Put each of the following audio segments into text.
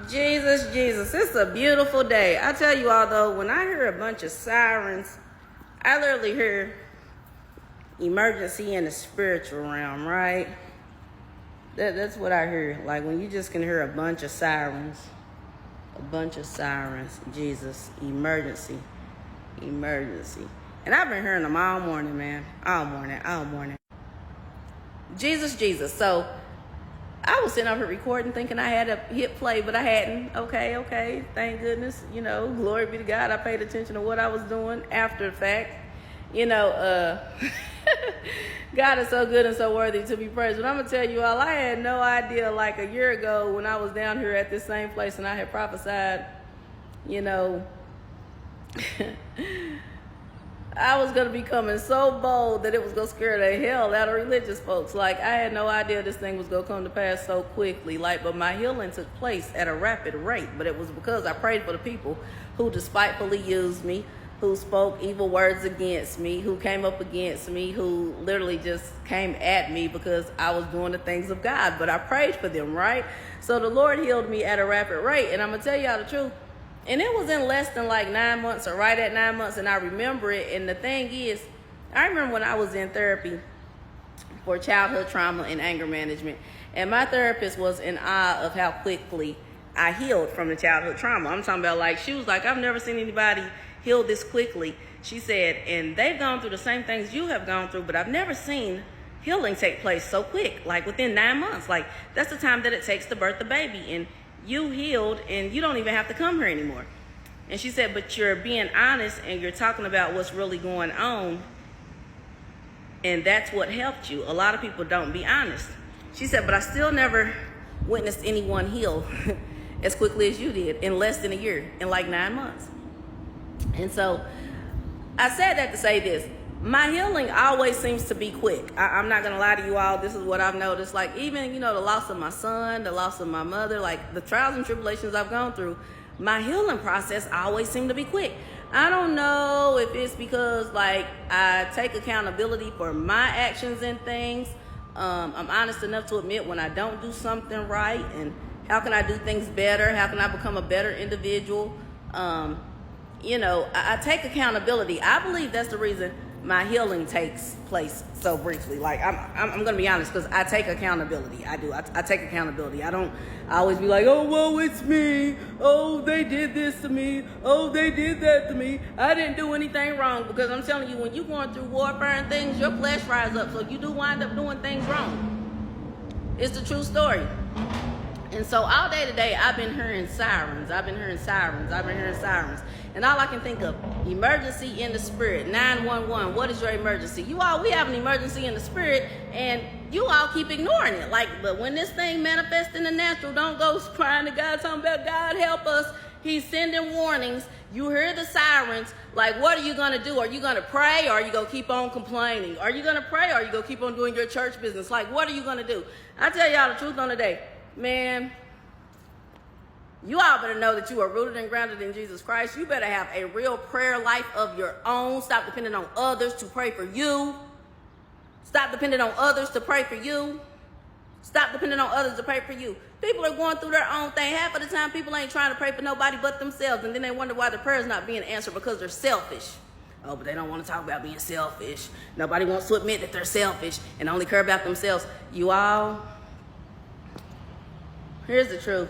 Jesus, Jesus, it's a beautiful day. I tell you all though, when I hear a bunch of sirens, I literally hear emergency in the spiritual realm, right? That's what I hear. Like when you just can hear a bunch of sirens. Jesus, emergency. And I've been hearing them all morning, man. All morning. Jesus, Jesus. So I was sitting up here recording thinking I had a hit play, but I hadn't. Okay. Thank goodness. Glory be to God. I paid attention to what I was doing after the fact. God is so good and so worthy to be praised. But I'm going to tell you all, I had no idea like a year ago when I was down here at this same place and I had prophesied, I was going to be coming so bold that it was going to scare the hell out of religious folks. Like, I had no idea this thing was going to come to pass so quickly. But my healing took place at a rapid rate. But it was because I prayed for the people who despitefully used me, who spoke evil words against me, who came up against me, who literally just came at me because I was doing the things of God. But I prayed for them, right? So the Lord healed me at a rapid rate. And I'm going to tell y'all the truth. And it was in less than like 9 months or right at 9 months. And I remember it. And the thing is, I remember when I was in therapy for childhood trauma and anger management. And my therapist was in awe of how quickly I healed from the childhood trauma. I'm talking about she was like, I've never seen anybody heal this quickly. She said, and they've gone through the same things you have gone through, but I've never seen healing take place so quick, like within 9 months. Like that's the time that it takes to birth the baby. And you healed and you don't even have to come here anymore. And she said, but you're being honest and you're talking about what's really going on. And that's what helped you. A lot of people don't be honest. She said, but I still never witnessed anyone heal as quickly as you did in less than a year, in like 9 months. And so I said that to say this. My healing always seems to be quick. I'm not going to lie to you all. This is what I've noticed. Like even, the loss of my son, the loss of my mother, like the trials and tribulations I've gone through, my healing process always seemed to be quick. I don't know if it's because I take accountability for my actions and things. I'm honest enough to admit when I don't do something right and how can I do things better? How can I become a better individual? I take accountability. I believe that's the reason my healing takes place so briefly. I'm going to be honest because I take accountability. I do. I take accountability. I always be like, oh, well, it's me. Oh, they did this to me. Oh, they did that to me. I didn't do anything wrong because I'm telling you, when you're going through warfare and things, your flesh rises up. So you do wind up doing things wrong. It's the true story. And so all day today, I've been hearing sirens. And all I can think of, emergency in the spirit, 911. What is your emergency? We have an emergency in the spirit, and you all keep ignoring it. But when this thing manifests in the natural, don't go crying to God, talking about God help us. He's sending warnings. You hear the sirens. What are you going to do? Are you going to pray, or are you going to keep on complaining? Are you going to pray, or are you going to keep on doing your church business? What are you going to do? I tell y'all the truth on the day. Man, you all better know that you are rooted and grounded in Jesus Christ. You better have a real prayer life of your own. Stop depending on others to pray for you. Stop depending on others to pray for you. Stop depending on others to pray for you. People are going through their own thing. Half of the time, people ain't trying to pray for nobody but themselves. And then they wonder why the prayer is not being answered because they're selfish. Oh, but they don't want to talk about being selfish. Nobody wants to admit that they're selfish and only care about themselves. You all, here's the truth.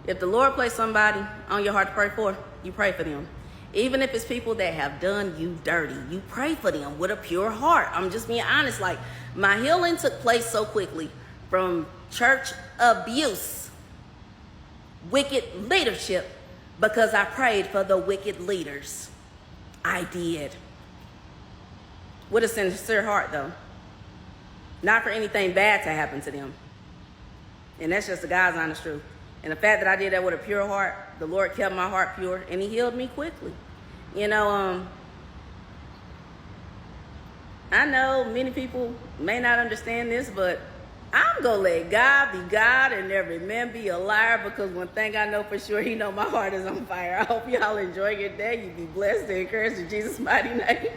If the Lord placed somebody on your heart to pray for, you pray for them. Even if it's people that have done you dirty, you pray for them with a pure heart. I'm just being honest. My healing took place so quickly from church abuse, wicked leadership, because I prayed for the wicked leaders. I did. With a sincere heart, though. Not for anything bad to happen to them. And that's just the God's honest truth. And the fact that I did that with a pure heart, the Lord kept my heart pure, and he healed me quickly. I know many people may not understand this, but I'm going to let God be God and every man be a liar, because one thing I know for sure, he know my heart is on fire. I hope y'all enjoy your day. You be blessed and encouraged in Jesus' mighty name.